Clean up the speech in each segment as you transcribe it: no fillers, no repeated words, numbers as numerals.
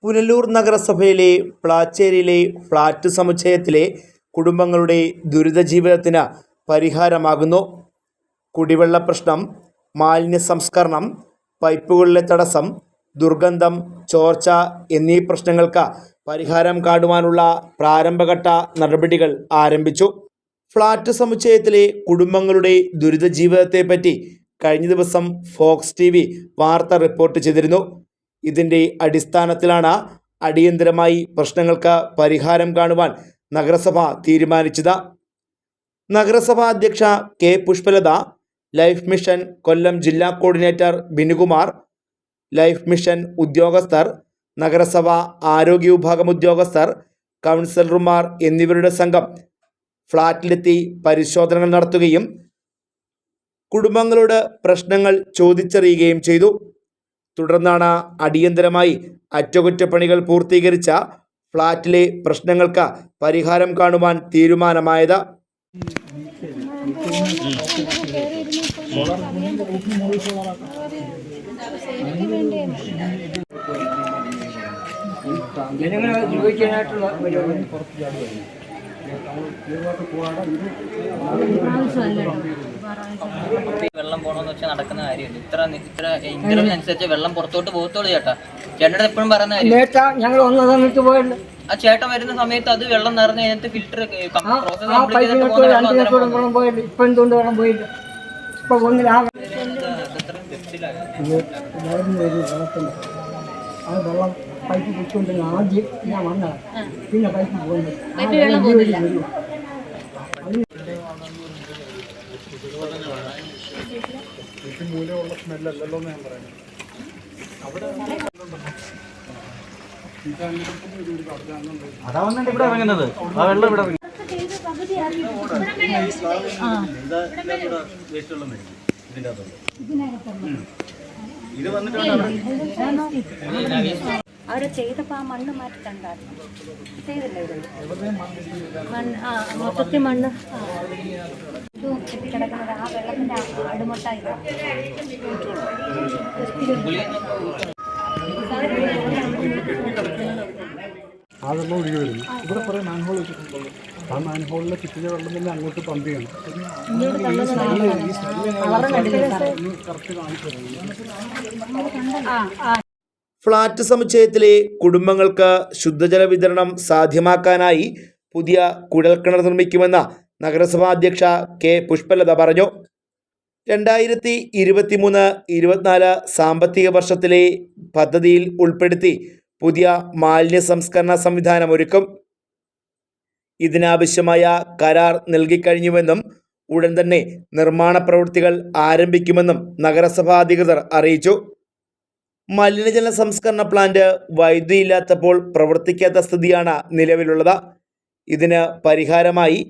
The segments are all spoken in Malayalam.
പുനലൂർ നഗരസഭയിലെ പ്ലാച്ചേരിയിലെ ഫ്ളാറ്റ് സമുച്ചയത്തിലെ കുടുംബങ്ങളുടെ ദുരിതജീവിതത്തിന് പരിഹാരമാകുന്നു. കുടിവെള്ള പ്രശ്നം, മാലിന്യ സംസ്കരണം, പൈപ്പുകളിലെ തടസ്സം, ദുർഗന്ധം, ചോർച്ച എന്നീ പ്രശ്നങ്ങൾക്ക് പരിഹാരം കാണുവാനുള്ള പ്രാരംഭഘട്ട നടപടികൾ ആരംഭിച്ചു. ഫ്ളാറ്റ് സമുച്ചയത്തിലെ കുടുംബങ്ങളുടെ ദുരിതജീവിതത്തെപ്പറ്റി കഴിഞ്ഞ ദിവസം ഫോക്സ് TV വാർത്ത റിപ്പോർട്ട് ചെയ്തിരുന്നു. ഇതിൻ്റെ അടിസ്ഥാനത്തിലാണ് അടിയന്തരമായി പ്രശ്നങ്ങൾക്ക് പരിഹാരം കാണുവാൻ നഗരസഭ തീരുമാനിച്ചത്. നഗരസഭാ അധ്യക്ഷ കെ പുഷ്പലത, ലൈഫ് മിഷൻ കൊല്ലം ജില്ലാ കോർഡിനേറ്റർ ബിനുകുമാർ, ലൈഫ് മിഷൻ ഉദ്യോഗസ്ഥർ, നഗരസഭ ആരോഗ്യ വിഭാഗം ഉദ്യോഗസ്ഥർ, കൗൺസിലർമാർ എന്നിവരുടെ സംഘം ഫ്ളാറ്റിലെത്തി പരിശോധനകൾ നടത്തുകയും കുടുംബങ്ങളോട് പ്രശ്നങ്ങൾ ചോദിച്ചറിയുകയും ചെയ്തു. തുടർന്നാണ് അടിയന്തരമായി അറ്റകുറ്റപ്പണികൾ പൂർത്തീകരിച്ച ഫ്ളാറ്റിലെ പ്രശ്നങ്ങൾക്ക് പരിഹാരം കാണുവാൻ തീരുമാനമായത്. വെള്ളം പോകണമെന്ന് വെച്ചാൽ നടക്കുന്ന കാര്യമില്ല. ഇത്ര ഇന്റർവ്യൂ അനുസരിച്ച് വെള്ളം പുറത്തോട്ട് പോകത്തോളൂ ചേട്ടാ. ചേട്ടൻ്റെ എപ്പോഴും പറയുന്ന കാര്യം, ആ ചേട്ടൻ വരുന്ന സമയത്ത് അത് വെള്ളം നിറഞ്ഞ അതിനകത്ത് ഫിൽറ്റർ പൈപ്പ് കുടിച്ചുകൊണ്ട് ആദ്യം ഞാൻ വന്നതാണ്. പിന്നെ പൈപ്പ് പോകുന്നില്ല. മൂലമുള്ള സ്മെല്ലല്ലോ ഞാൻ പറയുന്നത്. അതാ വന്നിട്ട് ഇവിടെ ഇറങ്ങുന്നത്. ആ വെള്ളം ഇവിടെ ഇത് വന്നിട്ട് അവരെ ചെയ്തപ്പോൾ ആ മണ്ണ് മാറ്റിട്ടുണ്ടായിരുന്നു. ചെയ്തില്ല മൊത്തത്തിൽ മണ്ണ് ഇതും കിടക്കുന്നത് ആ വെള്ളത്തിൻ്റെ അടിമുട്ടായി. അതെല്ലാം ഒഴുകി വരുന്നു. ഇവിടെ കുറേ മാൻഹോൾ വെച്ചിട്ടുണ്ടല്ലോ. ആ മാൻഹോളിലെ കിട്ടിയ വെള്ളം തന്നെ അങ്ങോട്ട് പമ്പ് ചെയ്യണം. കറക്റ്റ് കാണിച്ചു തരുന്നു. ഫ്ളാറ്റ് സമുച്ചയത്തിലെ കുടുംബങ്ങൾക്ക് ശുദ്ധജല വിതരണം സാധ്യമാക്കാനായി പുതിയ കുഴൽക്കിണർ നിർമ്മിക്കുമെന്ന് നഗരസഭാ അധ്യക്ഷ കെ പുഷ്പലത പറഞ്ഞു. 2023-24 സാമ്പത്തിക വർഷത്തിലെ പദ്ധതിയിൽ ഉൾപ്പെടുത്തി പുതിയ മാലിന്യ സംസ്കരണ സംവിധാനം ഒരുക്കും. ഇതിനാവശ്യമായ കരാർ നൽകിക്കഴിഞ്ഞുവെന്നും ഉടൻ തന്നെ നിർമ്മാണ പ്രവൃത്തികൾ ആരംഭിക്കുമെന്നും നഗരസഭാ അധികൃതർ അറിയിച്ചു. മലിനജല സംസ്കരണ പ്ലാന്റ് വൈദ്യുതിയില്ലാത്തപ്പോൾ പ്രവർത്തിക്കാത്ത സ്ഥിതിയാണ് നിലവിലുള്ളത്. ഇതിന് പരിഹാരമായി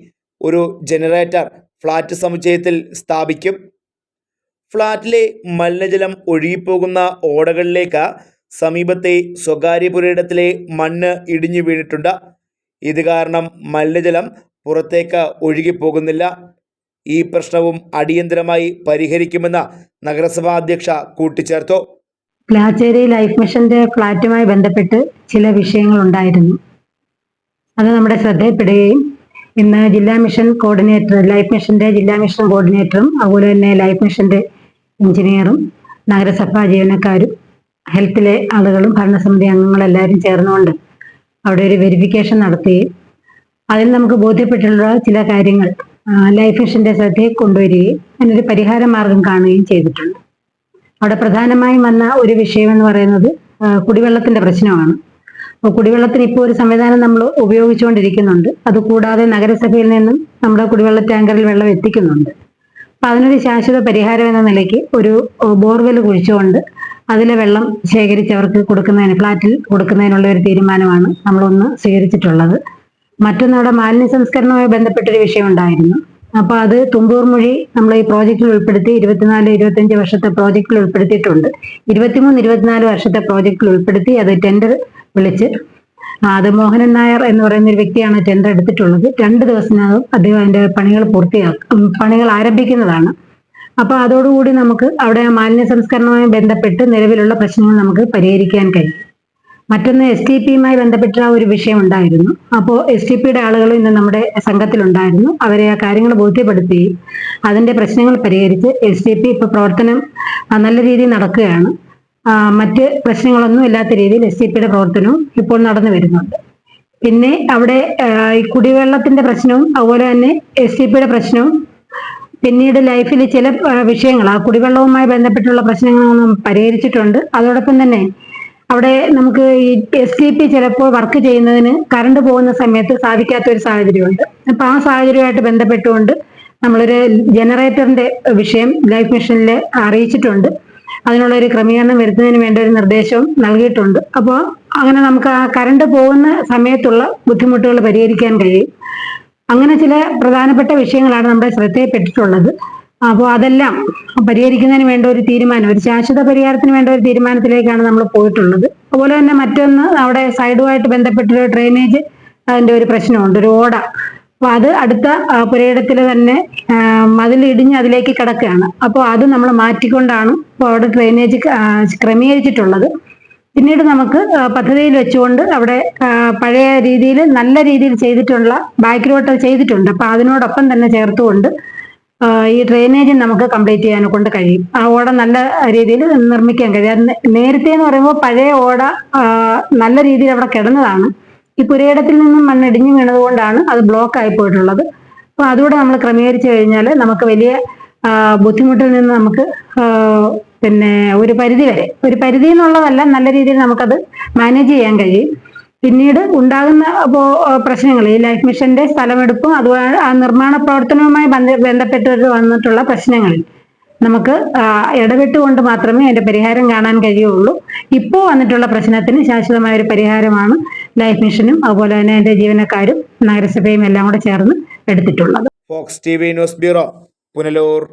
ഒരു ജനറേറ്റർ ഫ്ളാറ്റ് സമുച്ചയത്തിൽ സ്ഥാപിക്കും. ഫ്ളാറ്റിലെ മലിനജലം ഒഴുകിപ്പോകുന്ന ഓടകളിലേക്ക് സമീപത്തെ സ്വകാര്യ പുരയിടത്തിലെ മണ്ണ് ഇടിഞ്ഞു വീണിട്ടുണ്ട്. ഇത് കാരണം മലിനജലം പുറത്തേക്ക് ഒഴുകിപ്പോകുന്നില്ല. ഈ പ്രശ്നവും അടിയന്തരമായി പരിഹരിക്കുമെന്ന് നഗരസഭാ അധ്യക്ഷ കൂട്ടിച്ചേർത്തു. പ്ലാച്ചേരി ലൈഫ് മിഷന്റെ ഫ്ളാറ്റുമായി ബന്ധപ്പെട്ട് ചില വിഷയങ്ങളുണ്ടായിരുന്നു. അത് നമ്മുടെ ശ്രദ്ധയിൽപ്പെടുകയും ഇന്ന് ജില്ലാ മിഷൻ കോർഡിനേറ്റർ, ലൈഫ് മിഷന്റെ ജില്ലാ മിഷൻ കോർഡിനേറ്ററും അതുപോലെ തന്നെ ലൈഫ് മിഷന്റെ എഞ്ചിനീയറും നഗരസഭാ ജീവനക്കാരും ഹെൽത്തിലെ ആളുകളും ഭരണസമിതി അംഗങ്ങളെല്ലാവരും ചേർന്നുകൊണ്ട് അവിടെ ഒരു വെരിഫിക്കേഷൻ നടത്തുകയും അതിൽ നമുക്ക് ബോധ്യപ്പെട്ടുള്ള ചില കാര്യങ്ങൾ ലൈഫ് മിഷന്റെ ശ്രദ്ധയിൽ കൊണ്ടുവരികയും അതിനൊരു പരിഹാര മാർഗം കാണുകയും ചെയ്തിട്ടുണ്ട്. അവിടെ പ്രധാനമായും വന്ന ഒരു വിഷയം എന്ന് പറയുന്നത് കുടിവെള്ളത്തിന്റെ പ്രശ്നമാണ്. കുടിവെള്ളത്തിന് ഇപ്പോൾ ഒരു സംവിധാനം നമ്മൾ ഉപയോഗിച്ചുകൊണ്ടിരിക്കുന്നുണ്ട്. അതുകൂടാതെ നഗരസഭയിൽ നിന്നും നമ്മുടെ കുടിവെള്ള ടാങ്കറിൽ വെള്ളം എത്തിക്കുന്നുണ്ട്. അപ്പം അതിനൊരു ശാശ്വത പരിഹാരം എന്ന നിലയ്ക്ക് ഒരു ബോർവെൽ കുഴിച്ചുകൊണ്ട് അതിലെ വെള്ളം ശേഖരിച്ച് അവർക്ക് കൊടുക്കുന്നതിന്, ഫ്ളാറ്റിൽ കൊടുക്കുന്നതിനുള്ള ഒരു തീരുമാനമാണ് നമ്മളൊന്ന് സ്വീകരിച്ചിട്ടുള്ളത്. മറ്റൊന്ന്, അവിടെ മാലിന്യ സംസ്കരണവുമായി ബന്ധപ്പെട്ടൊരു വിഷയം ഉണ്ടായിരുന്നു. അപ്പോൾ അത് തുമ്പൂർ മൊഴി നമ്മൾ ഈ പ്രോജക്റ്റിൽ ഉൾപ്പെടുത്തി 24-25 വർഷത്തെ പ്രോജക്റ്റിൽ ഉൾപ്പെടുത്തിയിട്ടുണ്ട്. 23-24 വർഷത്തെ പ്രോജക്റ്റിൽ ഉൾപ്പെടുത്തി അത് ടെൻഡർ വിളിച്ച് അത് മോഹനൻ നായർ എന്ന് പറയുന്ന ഒരു വ്യക്തിയാണ് ടെൻഡർ എടുത്തിട്ടുള്ളത്. 2 ദിവസത്തിനകം അദ്ദേഹം അതിന്റെ പണികൾ ആരംഭിക്കുന്നതാണ്. അപ്പോൾ അതോടുകൂടി നമുക്ക് അവിടെ മാലിന്യ സംസ്കരണവുമായി ബന്ധപ്പെട്ട് നിലവിലുള്ള പ്രശ്നങ്ങൾ നമുക്ക് പരിഹരിക്കാൻ കഴിയും. മറ്റൊന്ന് STPയുമായി ബന്ധപ്പെട്ട ഒരു വിഷയം ഉണ്ടായിരുന്നു. അപ്പോൾ STPയുടെ ആളുകൾ ഇന്ന് നമ്മുടെ സംഘത്തിലുണ്ടായിരുന്നു. അവരെ ആ കാര്യങ്ങൾ ബോധ്യപ്പെടുത്തുകയും അതിന്റെ പ്രശ്നങ്ങൾ പരിഹരിച്ച് STP ഇപ്പോൾ പ്രവർത്തനം നല്ല രീതിയിൽ നടക്കുകയാണ്. മറ്റ് പ്രശ്നങ്ങളൊന്നും ഇല്ലാത്ത രീതിയിൽ STPയുടെ പ്രവർത്തനവും ഇപ്പോൾ നടന്നു വരുന്നുണ്ട്. പിന്നെ അവിടെ ഈ കുടിവെള്ളത്തിന്റെ പ്രശ്നവും അതുപോലെ തന്നെ STPയുടെ പ്രശ്നവും പിന്നീട് ലൈഫിൽ ചില വിഷയങ്ങൾ ആ കുടിവെള്ളവുമായി ബന്ധപ്പെട്ടുള്ള പ്രശ്നങ്ങളൊന്നും പരിഹരിച്ചിട്ടുണ്ട്. അതോടൊപ്പം തന്നെ അവിടെ നമുക്ക് ഈ STP ചിലപ്പോൾ വർക്ക് ചെയ്യുന്നതിന് കറണ്ട് പോകുന്ന സമയത്ത് സാധിക്കാത്ത ഒരു സാഹചര്യമുണ്ട്. അപ്പൊ ആ സാഹചര്യമായിട്ട് ബന്ധപ്പെട്ടുകൊണ്ട് നമ്മളൊരു ജനറേറ്ററിന്റെ വിഷയം ലൈഫ് മിഷനിൽ അറിയിച്ചിട്ടുണ്ട്. അതിനുള്ള ഒരു ക്രമീകരണം വരുത്തുന്നതിന് വേണ്ട ഒരു നിർദ്ദേശവും നൽകിയിട്ടുണ്ട്. അപ്പോൾ അങ്ങനെ നമുക്ക് ആ കറണ്ട് പോകുന്ന സമയത്തുള്ള ബുദ്ധിമുട്ടുകൾ പരിഹരിക്കാൻ കഴിയും. അങ്ങനെ ചില പ്രധാനപ്പെട്ട വിഷയങ്ങളാണ് നമ്മുടെ ശ്രദ്ധയിൽപ്പെട്ടിട്ടുള്ളത്. അപ്പോൾ അതെല്ലാം പരിഹരിക്കുന്നതിന് വേണ്ട ഒരു തീരുമാനം, ഒരു ശാശ്വത പരിഹാരത്തിന് വേണ്ട ഒരു തീരുമാനത്തിലേക്കാണ് നമ്മൾ പോയിട്ടുള്ളത്. അതുപോലെ തന്നെ മറ്റൊന്ന് അവിടെ സൈഡുമായിട്ട് ബന്ധപ്പെട്ടൊരു ഡ്രെയിനേജ് അതിന്റെ ഒരു പ്രശ്നമുണ്ട്, ഒരു ഓട. അപ്പൊ അത് അടുത്ത പുരയിടത്തിൽ തന്നെ മതിലിടിഞ്ഞ് അതിലേക്ക് കിടക്കുകയാണ്. അപ്പോൾ അത് നമ്മൾ മാറ്റിക്കൊണ്ടാണ് ഇപ്പോൾ അവിടെ ഡ്രെയിനേജ് ക്രമീകരിച്ചിട്ടുള്ളത്. പിന്നീട് നമുക്ക് പദ്ധതിയിൽ വെച്ചുകൊണ്ട് അവിടെ പഴയ രീതിയിൽ നല്ല രീതിയിൽ ചെയ്തിട്ടുള്ള ബാക്ക് റോട്ട് ചെയ്തിട്ടുണ്ട്. അപ്പൊ അതിനോടൊപ്പം തന്നെ ചേർത്തുകൊണ്ട് ഈ ഡ്രെയിനേജ് നമുക്ക് കംപ്ലീറ്റ് ചെയ്യാൻ കൊണ്ട് കഴിയും. ആ ഓട നല്ല രീതിയിൽ നിർമ്മിക്കാൻ കഴിയും. അത് നേരത്തെ എന്ന് പറയുമ്പോൾ പഴയ ഓട നല്ല രീതിയിൽ അവിടെ കിടന്നതാണ്. ഈ പുരയിടത്തിൽ നിന്നും മണ്ണിടിഞ്ഞു വീണതുകൊണ്ടാണ് അത് ബ്ലോക്ക് ആയി പോയിട്ടുള്ളത്. അപ്പൊ അതുകൂടെ നമ്മൾ ക്രമീകരിച്ചു കഴിഞ്ഞാൽ നമുക്ക് വലിയ ബുദ്ധിമുട്ടിൽ നിന്ന് നമുക്ക് പിന്നെ ഒരു പരിധി എന്നുള്ളതല്ല, നല്ല രീതിയിൽ നമുക്കത് മാനേജ് ചെയ്യാൻ കഴിയും. പിന്നീട് ഉണ്ടാകുന്ന പ്രശ്നങ്ങൾ ഈ ലൈഫ് മിഷന്റെ സ്ഥലമെടുപ്പും അതുപോലെ ആ നിർമ്മാണ പ്രവർത്തനവുമായി ബന്ധപ്പെട്ട് വന്നിട്ടുള്ള പ്രശ്നങ്ങളിൽ നമുക്ക് ഇടപെട്ടുകൊണ്ട് മാത്രമേ അതിന്റെ പരിഹാരം കാണാൻ കഴിയുള്ളൂ. ഇപ്പോൾ വന്നിട്ടുള്ള പ്രശ്നത്തിന് ശാശ്വതമായ ഒരു പരിഹാരമാണ് ലൈഫ് മിഷനും അതുപോലെ തന്നെ അതിന്റെ ജീവനക്കാരും നഗരസഭയും എല്ലാം കൂടെ ചേർന്ന് എടുത്തിട്ടുള്ളത്. Fox TV news bureau, Punalur.